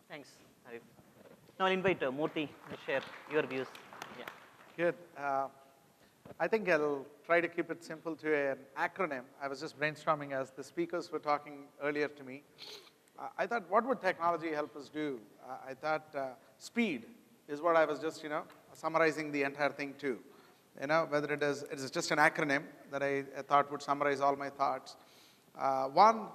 Thanks, Arif. Now I'll invite Murthy to share your views. Yeah. Good. I think I'll try to keep it simple to an acronym. I was just brainstorming as the speakers were talking earlier to me. I thought, what would technology help us do? I thought speed is what I was just, summarizing the entire thing to. Whether it's just an acronym that I thought would summarize all my thoughts. One,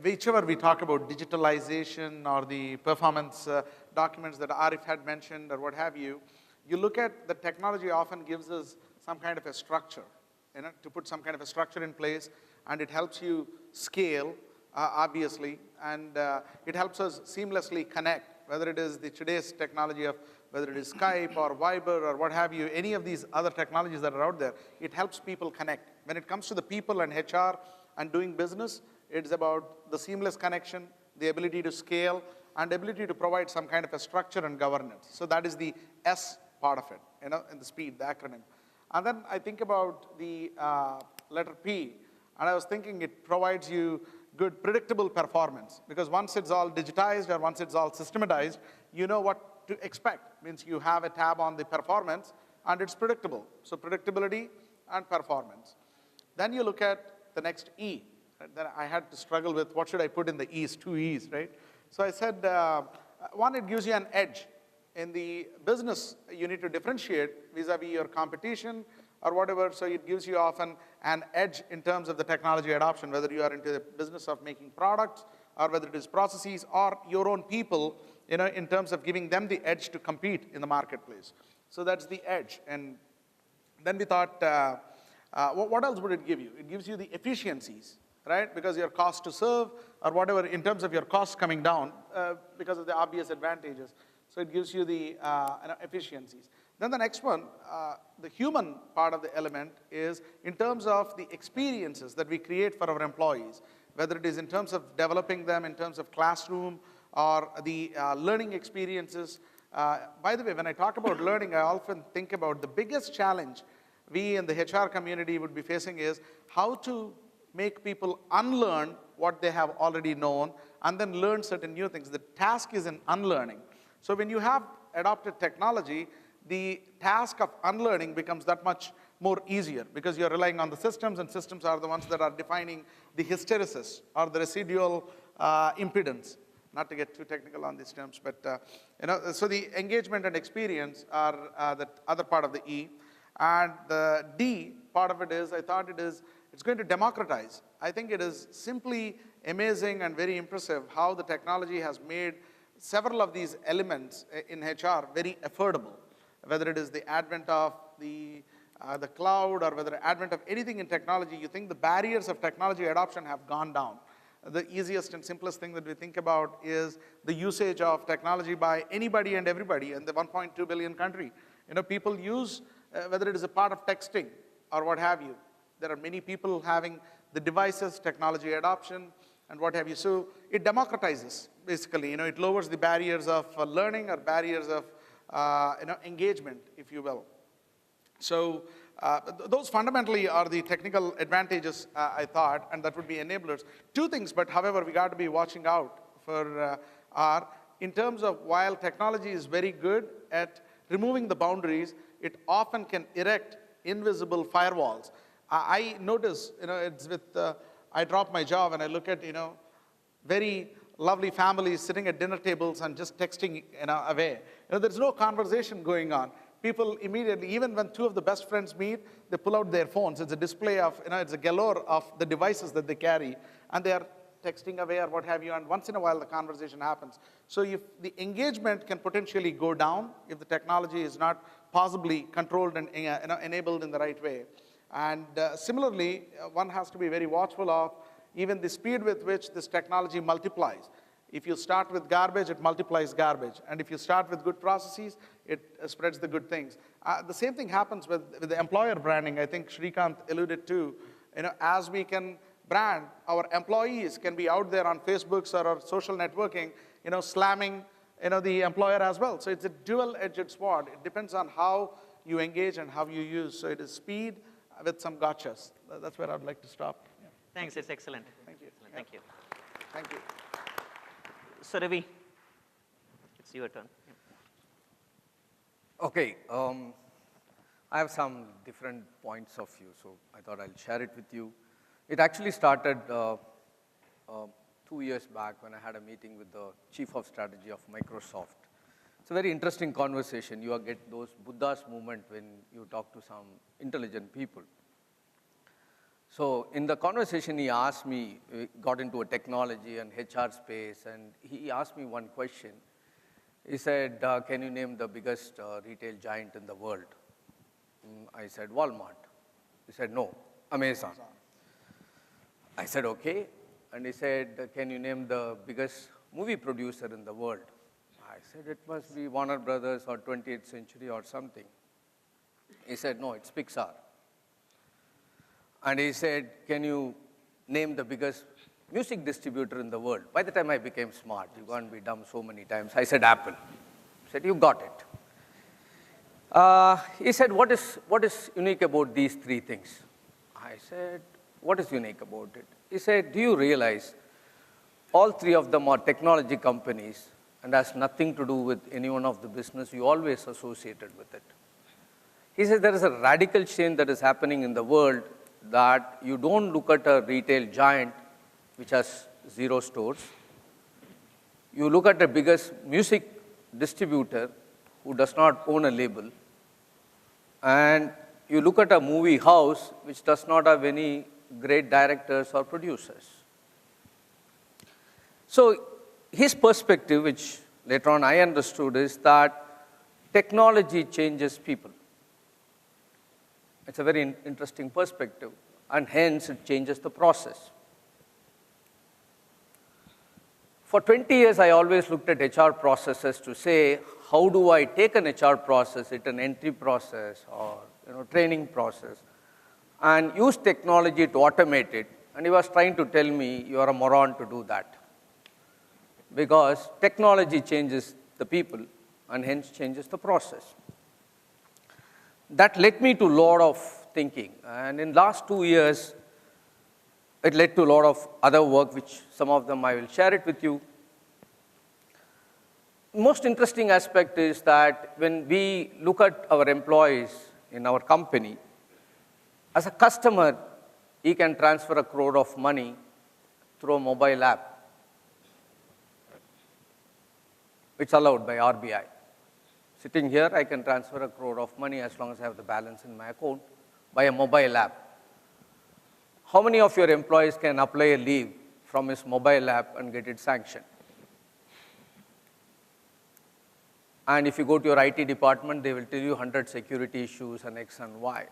whichever we talk about digitalization or the performance documents that Arif had mentioned or what have you, you look at the technology often gives us some kind of a structure, to put some kind of a structure in place, and it helps you scale, obviously, and it helps us seamlessly connect, whether it is today's technology of whether it is Skype or Viber or what have you, any of these other technologies that are out there, it helps people connect. When it comes to the people and HR and doing business, it's about the seamless connection, the ability to scale, and ability to provide some kind of a structure and governance. So that is the S part of it, in the speed, the acronym. And then I think about the letter P, and I was thinking it provides you good predictable performance, because once it's all digitized or once it's all systematized, you know what to expect. Means you have a tab on the performance and it's predictable. So predictability and performance. Then you look at the next E. Then I had to struggle with what should I put in the E's, two E's, right? So I said, one, it gives you an edge. In the business, you need to differentiate vis-a-vis your competition or whatever, so it gives you often an edge in terms of the technology adoption, whether you are into the business of making products or whether it is processes or your own people, in terms of giving them the edge to compete in the marketplace. So that's the edge. And then we thought, what else would it give you? It gives you the efficiencies, right? Because your cost to serve or whatever, in terms of your costs coming down because of the obvious advantages. So it gives you the efficiencies. Then the next one, the human part of the element is in terms of the experiences that we create for our employees, whether it is in terms of developing them in terms of classroom or the learning experiences. By the way, when I talk about learning, I often think about the biggest challenge we in the HR community would be facing is how to make people unlearn what they have already known and then learn certain new things. The task is in unlearning. So when you have adopted technology, the task of unlearning becomes that much more easier because you're relying on the systems, and systems are the ones that are defining the hysteresis or the residual impedance. Not to get too technical on these terms, but so the engagement and experience are the other part of the E. And the D part of it is, I thought it's going to democratize. I think it is simply amazing and very impressive how the technology has made several of these elements in HR very affordable, whether it is the advent of the cloud or whether advent of anything in technology. You think the barriers of technology adoption have gone down. The easiest and simplest thing that we think about is the usage of technology by anybody and everybody in the 1.2 billion country. People use, whether it is a part of texting or what have you. There are many people having the devices, technology adoption, and what have you. So it democratizes, basically. It lowers the barriers of learning or barriers of engagement, if you will. So those fundamentally are the technical advantages, I thought, and that would be enablers. Two things, but however, we got to be watching out for are, in terms of while technology is very good at removing the boundaries, it often can erect invisible firewalls. I notice, it's with, I drop my job and I look at, very lovely families sitting at dinner tables and just texting, away. There's no conversation going on. People immediately, even when two of the best friends meet, they pull out their phones. It's a display of, it's a galore of the devices that they carry, and they are texting away or what have you, and once in a while the conversation happens. So if the engagement can potentially go down if the technology is not possibly controlled and enabled in the right way. And similarly, one has to be very watchful of even the speed with which this technology multiplies. If you start with garbage, it multiplies garbage. And if you start with good processes, it spreads the good things. The same thing happens with the employer branding. I think Srikanth alluded to, as we can brand, our employees can be out there on Facebooks or social networking, slamming, the employer as well. So it's a dual-edged sword. It depends on how you engage and how you use. So it is speed with some gotchas. That's where I'd like to stop. Yeah. Thanks, it's excellent. Thank you. Excellent. Thank you. Thank you. So Ravi, It's your turn. Okay, I have some different points of view, so I thought I'll share it with you. It actually started 2 years back when I had a meeting with the Chief of Strategy of Microsoft. It's a very interesting conversation. You get those Buddha's moment when you talk to some intelligent people. So in the conversation, he asked me, we got into a technology and HR space, and he asked me one question. He said, can you name the biggest retail giant in the world? I said, Walmart. He said, no, Amazon. I said, okay. And he said, can you name the biggest movie producer in the world? I said, it must be Warner Brothers or 20th Century or something. He said, no, it's Pixar. And he said, can you name the biggest music distributor in the world? By the time I became smart, you can't be dumb so many times. I said, Apple. He said, you got it. He said, what is unique about these three things? I said, what is unique about it? He said, do you realize all three of them are technology companies and has nothing to do with any one of the business you always associated with it? He said, there is a radical change that is happening in the world that you don't look at a retail giant which has 0 stores. You look at the biggest music distributor who does not own a label, and you look at a movie house which does not have any great directors or producers. So his perspective, which later on I understood, is that technology changes people. It's a very interesting perspective, and hence it changes the process. For 20 years, I always looked at HR processes to say, how do I take an HR process, it's an entry process or training process, and use technology to automate it. And he was trying to tell me, you are a moron to do that. Because technology changes the people and hence changes the process. That led me to a lot of thinking. And in the last 2 years, it led to a lot of other work, which some of them I will share it with you. Most interesting aspect is that when we look at our employees in our company, as a customer, he can transfer 1 crore of money through a mobile app. It's allowed by RBI. Sitting here, I can transfer 1 crore of money as long as I have the balance in my account by a mobile app. How many of your employees can apply a leave from his mobile app and get it sanctioned? And if you go to your IT department, they will tell you 100 security issues and X and Y.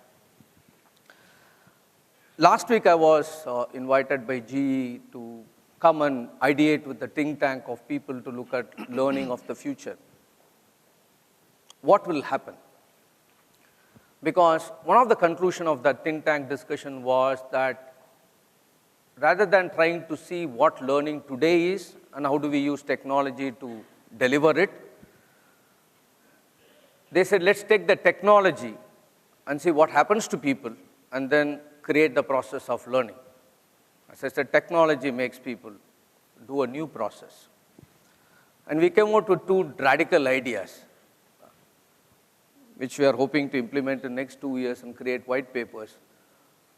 Last week, I was invited by GE to come and ideate with the think tank of people to look at learning of the future. What will happen? Because one of the conclusions of that think tank discussion was that rather than trying to see what learning today is and how do we use technology to deliver it, they said, let's take the technology and see what happens to people and then create the process of learning. As I said, technology makes people do a new process. And we came out with 2 radical ideas, which we are hoping to implement in the next 2 years and create white papers.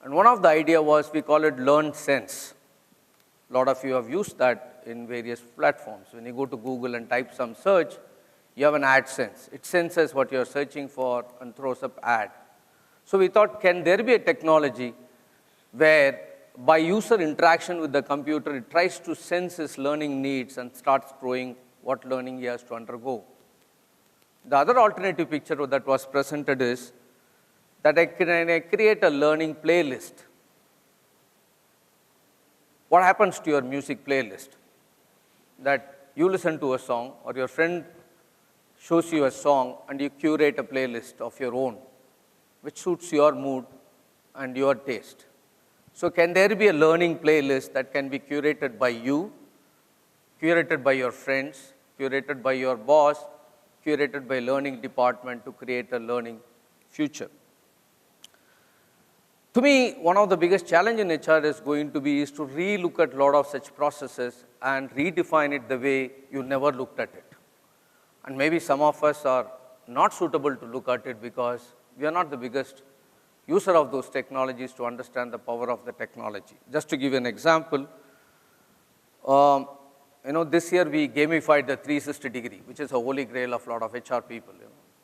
And one of the idea was, we call it Learn Sense. A lot of you have used that in various platforms. When you go to Google and type some search, you have an ad sense. It senses what you're searching for and throws up ad. So we thought, can there be a technology where by user interaction with the computer, it tries to sense his learning needs and starts throwing what learning he has to undergo? The other alternative picture that was presented is that I create a learning playlist. What happens to your music playlist? That you listen to a song or your friend shows you a song and you curate a playlist of your own, which suits your mood and your taste. So can there be a learning playlist that can be curated by you, curated by your friends, curated by your boss, curated by learning department to create a learning future? To me, one of the biggest challenges in HR is going to be to re-look at a lot of such processes and redefine it the way you never looked at it. And maybe some of us are not suitable to look at it because we are not the biggest user of those technologies to understand the power of the technology. Just to give you an example, this year we gamified the 360-degree, which is a holy grail of a lot of HR people.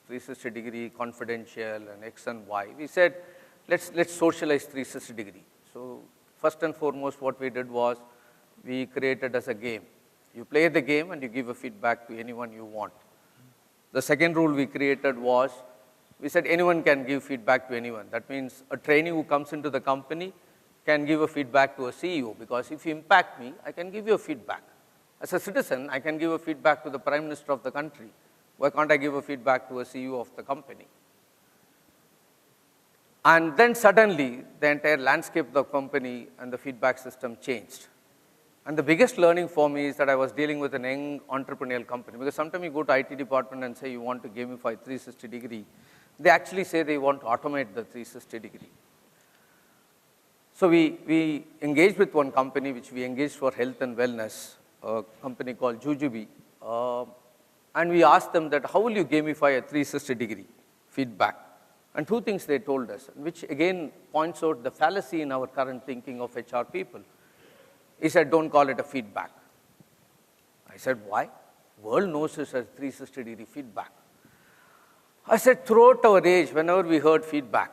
360-degree, confidential, and X and Y. We said, let's socialize 360-degree. So first and foremost, what we did was we created as a game. You play the game and you give a feedback to anyone you want. The second rule we created was, we said anyone can give feedback to anyone. That means a trainee who comes into the company can give a feedback to a CEO, because if you impact me, I can give you a feedback. As a citizen, I can give a feedback to the Prime Minister of the country. Why can't I give a feedback to a CEO of the company? And then suddenly, the entire landscape of the company and the feedback system changed. And the biggest learning for me is that I was dealing with an young entrepreneurial company, because sometimes you go to IT department and say you want to gamify 360-degree. They actually say they want to automate the 360-degree. So we engaged with one company, which we engaged for health and wellness, a company called Jujubee. And we asked them that, how will you gamify a 360-degree feedback? And two things they told us, which again points out the fallacy in our current thinking of HR people. He said, don't call it a feedback. I said, why? World knows this as 360-degree feedback. I said, throughout our age, whenever we heard feedback,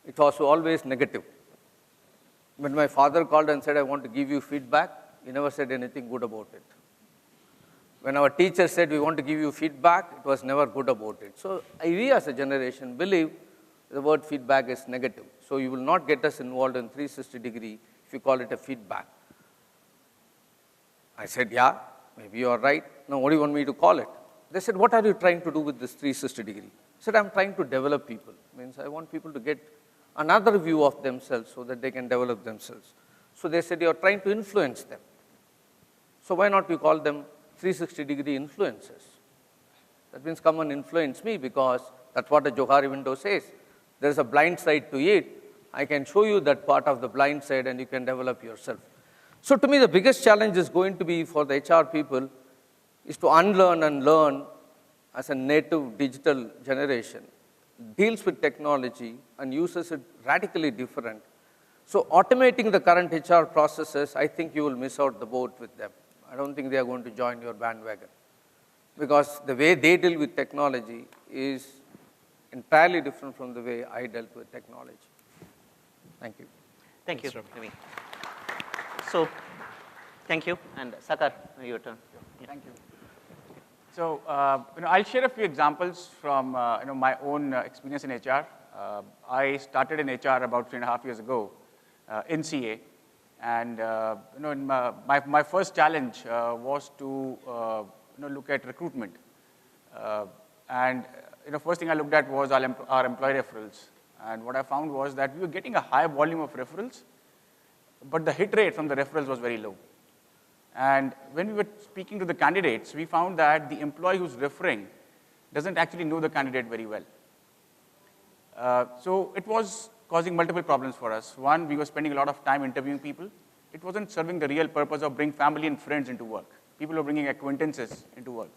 it was always negative. When my father called and said, I want to give you feedback, he never said anything good about it. When our teacher said, we want to give you feedback, it was never good about it. So we as a generation believe the word feedback is negative. So you will not get us involved in 360-degree if you call it a feedback. I said, yeah, maybe you are right. Now, what do you want me to call it? They said, what are you trying to do with this 360-degree? I said, I'm trying to develop people. Means I want people to get another view of themselves so that they can develop themselves. So they said, you're trying to influence them. So why not you call them 360-degree influencers? That means come and influence me, because that's what the Johari window says. There's a blind side to it. I can show you that part of the blind side and you can develop yourself. So to me, the biggest challenge is going to be for the HR people is to unlearn and learn as a native digital generation, deals with technology and uses it radically different. So automating the current HR processes, I think you will miss out the boat with them. I don't think they are going to join your bandwagon, because the way they deal with technology is entirely different from the way I dealt with technology. Thank you. Thank you, Ravi. So, thank you. And Sakar, your turn. Yeah. Thank you. So, I'll share a few examples from my own experience in HR. I started in HR about 3.5 years ago in CA, and my first challenge was to look at recruitment. And first thing I looked at was our employee referrals. And what I found was that we were getting a high volume of referrals, but the hit rate from the referrals was very low. And when we were speaking to the candidates, we found that the employee who's referring doesn't actually know the candidate very well. So it was causing multiple problems for us. One, we were spending a lot of time interviewing people. It wasn't serving the real purpose of bringing family and friends into work. People were bringing acquaintances into work.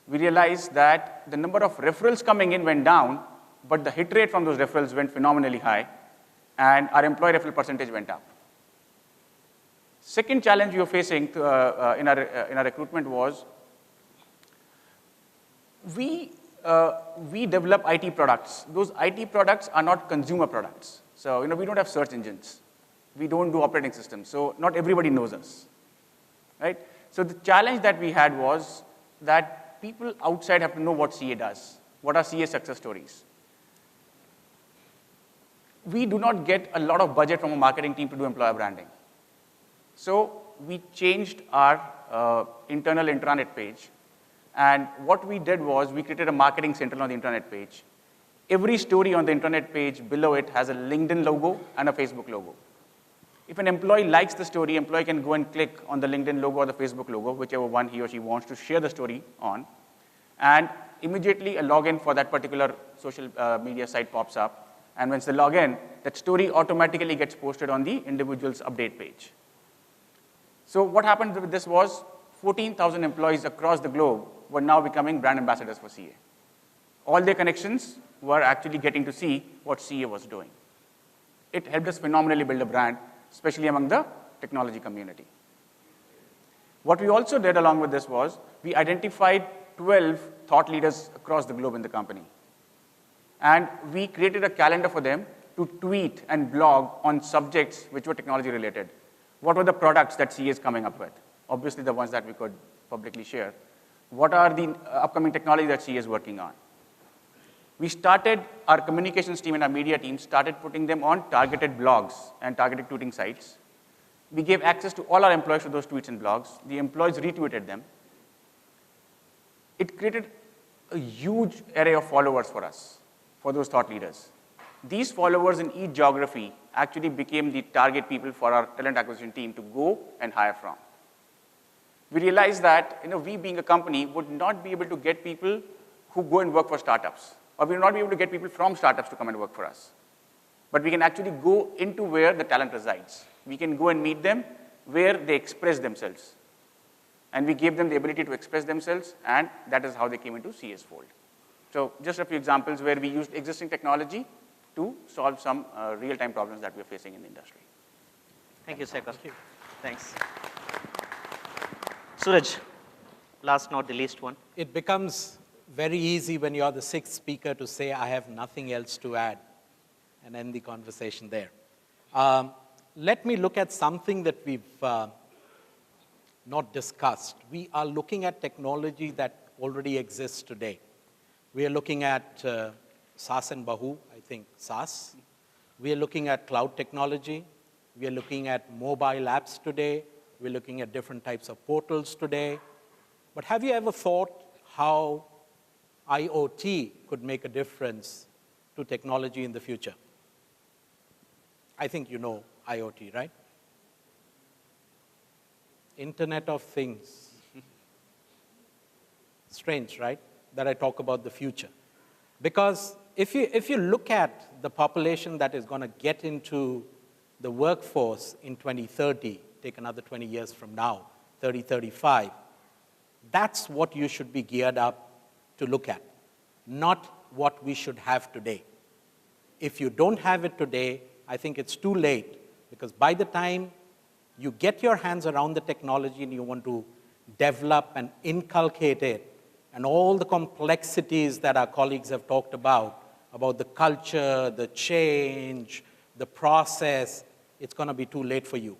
We realized that the number of referrals coming in went down, but the hit rate from those referrals went phenomenally high, and our employee referral percentage went up. Second challenge we were facing in our recruitment was we develop IT products. Those IT products are not consumer products. So we don't have search engines. We don't do operating systems. So not everybody knows us, right? So the challenge that we had was that people outside have to know what CA does. What are CA success stories? We do not get a lot of budget from a marketing team to do employer branding. So we changed our internal intranet page. And what we did was we created a marketing center on the intranet page. Every story on the intranet page below it has a LinkedIn logo and a Facebook logo. If an employee likes the story, employee can go and click on the LinkedIn logo or the Facebook logo, whichever one he or she wants to share the story on. And immediately a login for that particular social media site pops up. And once they log in, that story automatically gets posted on the individual's update page. So what happened with this was 14,000 employees across the globe were now becoming brand ambassadors for CA. All their connections were actually getting to see what CA was doing. It helped us phenomenally build a brand, especially among the technology community. What we also did along with this was we identified 12 thought leaders across the globe in the company. And we created a calendar for them to tweet and blog on subjects which were technology related. What were the products that CA is coming up with? Obviously, the ones that we could publicly share. What are the upcoming technology that CA is working on? We started, our communications team and our media team started putting them on targeted blogs and targeted tweeting sites. We gave access to all our employees to those tweets and blogs. The employees retweeted them. It created a huge array of followers for us, for those thought leaders. These followers in each geography actually became the target people for our talent acquisition team to go and hire from. We realized that we being a company would not be able to get people who go and work for startups, or we will not be able to get people from startups to come and work for us. But we can actually go into where the talent resides. We can go and meet them where they express themselves. And we gave them the ability to express themselves, and that is how they came into CA's fold. So just a few examples where we used existing technology to solve some real-time problems that we're facing in the industry. Thank you, Shekhar. Thanks. Suraj, last not the least one. It becomes very easy when you're the sixth speaker to say, I have nothing else to add, and end the conversation there. Let me look at something that we've not discussed. We are looking at technology that already exists today. We are looking at SaaS and Bahu, I think SaaS. We are looking at cloud technology. We are looking at mobile apps today. We're looking at different types of portals today. But have you ever thought how IoT could make a difference to technology in the future? I think you know IoT, right? Internet of Things. Strange, right? That I talk about the future. Because if you look at the population that is going to get into the workforce in 2030, take another 20 years from now, 3035, that's what you should be geared up to look at, not what we should have today. If you don't have it today, I think it's too late, because by the time you get your hands around the technology and you want to develop and inculcate it, and all the complexities that our colleagues have talked about the culture, the change, the process, it's going to be too late for you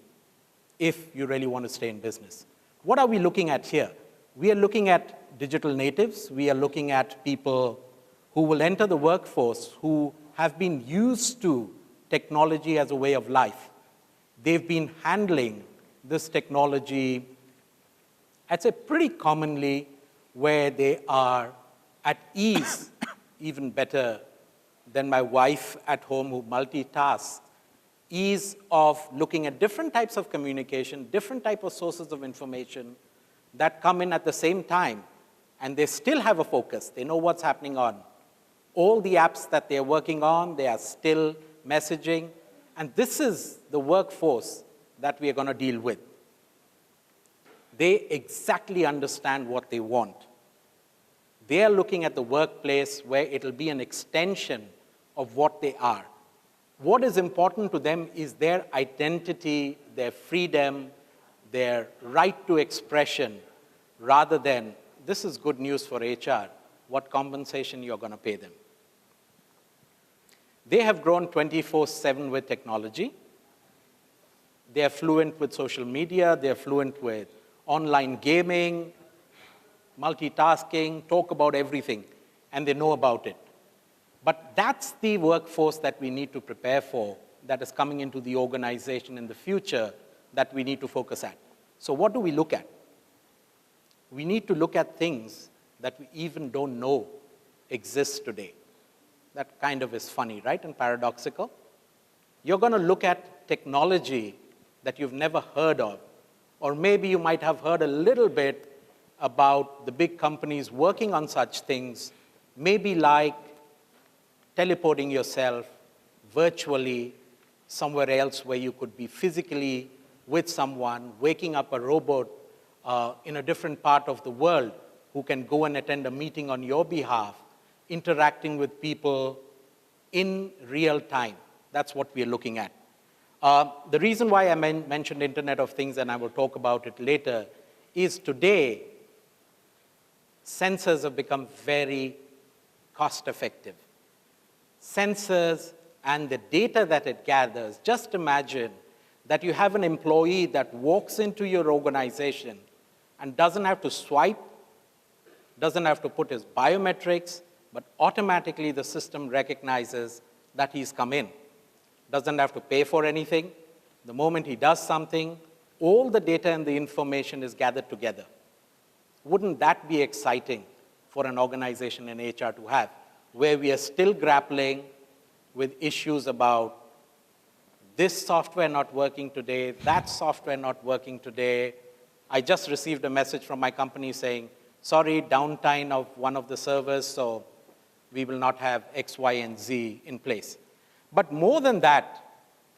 if you really want to stay in business. What are we looking at here? We are looking at digital natives. We are looking at people who will enter the workforce who have been used to technology as a way of life. They've been handling this technology, I'd say pretty commonly, where they are at ease, even better than my wife at home who multitasks, ease of looking at different types of communication, different type of sources of information that come in at the same time, and they still have a focus. They know what's happening on all the apps that they're working on. They are still messaging, and this is the workforce that we are going to deal with. They exactly understand what they want. They are looking at the workplace where it'll be an extension of what they are. What is important to them is their identity, their freedom, their right to expression, rather than, this is good news for HR, what compensation you're going to pay them. They have grown 24/7 with technology. They are fluent with social media. They are fluent with online gaming, multitasking, talk about everything, and they know about it. But that's the workforce that we need to prepare for, that is coming into the organization in the future, that we need to focus at. So what do we look at? We need to look at things that we even don't know exist today. That kind of is funny, right, and paradoxical. You're going to look at technology that you've never heard of, or maybe you might have heard a little bit about the big companies working on such things, maybe like teleporting yourself virtually somewhere else where you could be physically with someone, waking up a robot in a different part of the world who can go and attend a meeting on your behalf, interacting with people in real time. That's what we are looking at. The reason why I mentioned Internet of Things, and I will talk about it later, is today, sensors have become very cost-effective. Sensors and the data that it gathers, just imagine that you have an employee that walks into your organization and doesn't have to swipe, doesn't have to put his biometrics, but automatically the system recognizes that he's come in. Doesn't have to pay for anything. The moment he does something, all the data and the information is gathered together. Wouldn't that be exciting for an organization in HR to have, where we are still grappling with issues about this software not working today, that software not working today. I just received a message from my company saying, sorry, downtime of one of the servers, so we will not have X, Y, and Z in place. But more than that,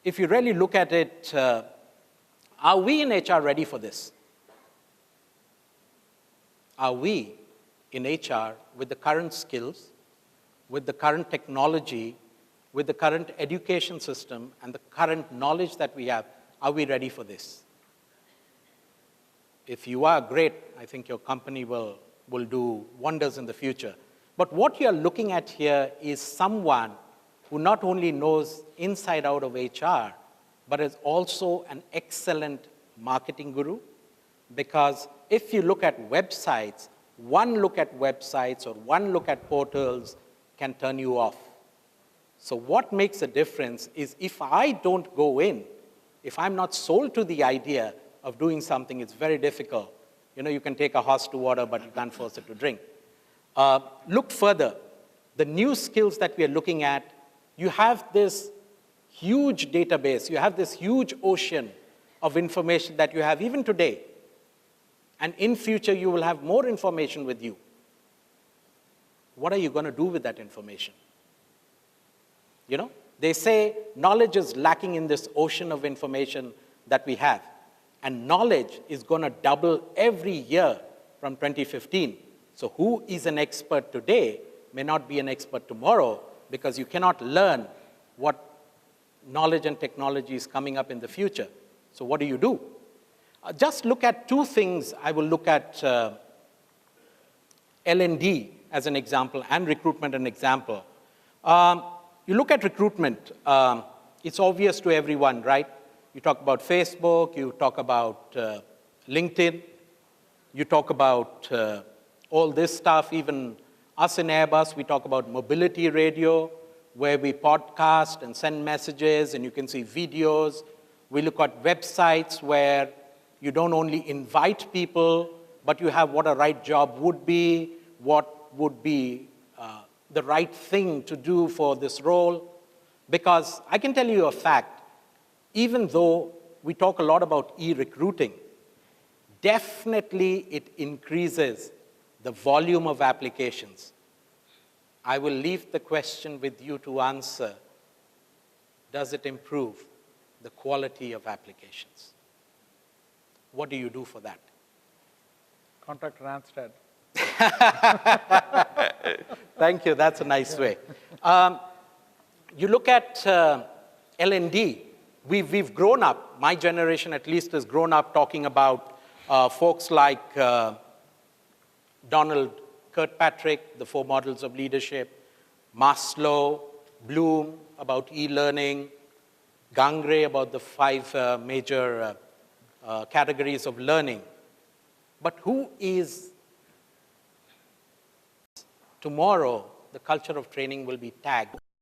if you really look at it, are we in HR ready for this? Are we in HR with the current skills, with the current technology, with the current education system, and the current knowledge that we have, are we ready for this? If you are, great. I think your company will do wonders in the future. But what you're looking at here is someone who not only knows inside out of HR, but is also an excellent marketing guru. Because if you look at websites, one look at websites or one look at portals can turn you off. So what makes a difference is if I don't go in, if I'm not sold to the idea of doing something, it's very difficult. You know, you can take a horse to water, but you can't force it to drink. Look further. The new skills that we are looking at, you have this huge database, you have this huge ocean of information that you have even today. And in future, you will have more information with you. What are you going to do with that information? You know, they say knowledge is lacking in this ocean of information that we have. And knowledge is going to double every year from 2015. So who is an expert today may not be an expert tomorrow, because you cannot learn what knowledge and technology is coming up in the future. So what do? Just look at two things. I will look at L&D as an example and recruitment an example. You look at recruitment, it's obvious to everyone, right? You talk about Facebook, you talk about LinkedIn, you talk about all this stuff. Even us in Airbus, we talk about mobility radio, where we podcast and send messages, and you can see videos. We look at websites where you don't only invite people, but you have what a right job would be, what would be the right thing to do for this role. Because I can tell you a fact, even though we talk a lot about e-recruiting, definitely it increases the volume of applications. I will leave the question with you to answer. Does it improve the quality of applications? What do you do for that? Contact Randstad. Thank you. That's a nice way. You look at L&D. We've grown up. My generation, at least, has grown up talking about folks like Donald Kirkpatrick, the 4 models of leadership, Maslow, Bloom about e-learning, Gangre about the 5 major categories of learning. But who is tomorrow? The culture of training will be tagged.